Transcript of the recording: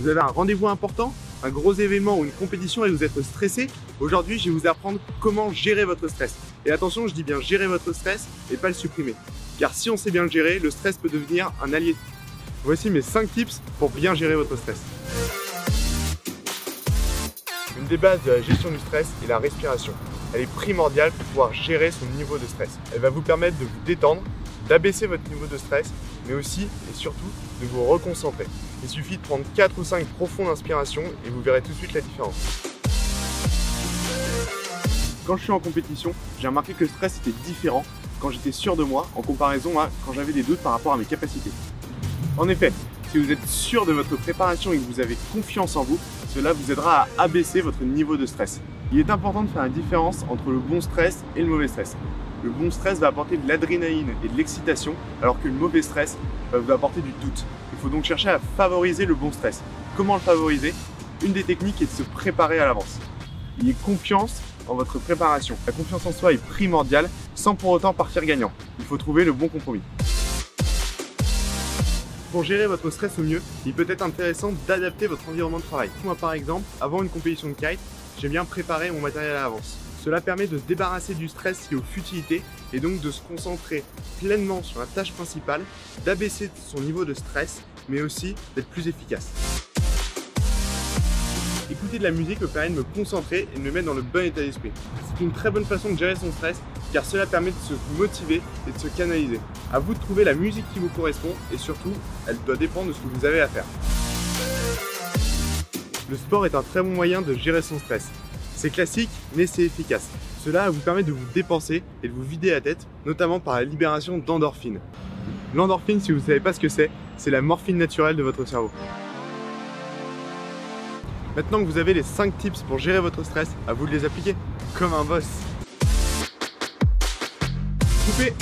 Vous avez un rendez-vous important, un gros événement ou une compétition et vous êtes stressé. Aujourd'hui, je vais vous apprendre comment gérer votre stress. Et attention, je dis bien gérer votre stress et pas le supprimer. Car si on sait bien le gérer, le stress peut devenir un allié. Voici mes 5 tips pour bien gérer votre stress. Une des bases de la gestion du stress est la respiration. Elle est primordiale pour pouvoir gérer son niveau de stress. Elle va vous permettre de vous détendre, d'abaisser votre niveau de stress, mais aussi et surtout de vous reconcentrer. Il suffit de prendre 4 ou 5 profondes inspirations et vous verrez tout de suite la différence. Quand je suis en compétition, j'ai remarqué que le stress était différent quand j'étais sûr de moi en comparaison à quand j'avais des doutes par rapport à mes capacités. En effet, si vous êtes sûr de votre préparation et que vous avez confiance en vous, cela vous aidera à abaisser votre niveau de stress. Il est important de faire la différence entre le bon stress et le mauvais stress. Le bon stress va apporter de l'adrénaline et de l'excitation, alors que le mauvais stress va vous apporter du doute. Il faut donc chercher à favoriser le bon stress. Comment le favoriser? Une des techniques est de se préparer à l'avance. Ayez confiance en votre préparation. La confiance en soi est primordiale, sans pour autant partir gagnant. Il faut trouver le bon compromis. Pour gérer votre stress au mieux, il peut être intéressant d'adapter votre environnement de travail. Moi par exemple, avant une compétition de kite, j'aime bien préparer mon matériel à l'avance. Cela permet de se débarrasser du stress lié aux futilités et donc de se concentrer pleinement sur la tâche principale, d'abaisser son niveau de stress, mais aussi d'être plus efficace. Écouter de la musique me permet de me concentrer et de me mettre dans le bon état d'esprit. C'est une très bonne façon de gérer son stress car cela permet de se motiver et de se canaliser. À vous de trouver la musique qui vous correspond et surtout, elle doit dépendre de ce que vous avez à faire. Le sport est un très bon moyen de gérer son stress. C'est classique, mais c'est efficace. Cela vous permet de vous dépenser et de vous vider la tête, notamment par la libération d'endorphines. L'endorphine, si vous ne savez pas ce que c'est la morphine naturelle de votre cerveau. Maintenant que vous avez les 5 tips pour gérer votre stress, à vous de les appliquer comme un boss. Coupez!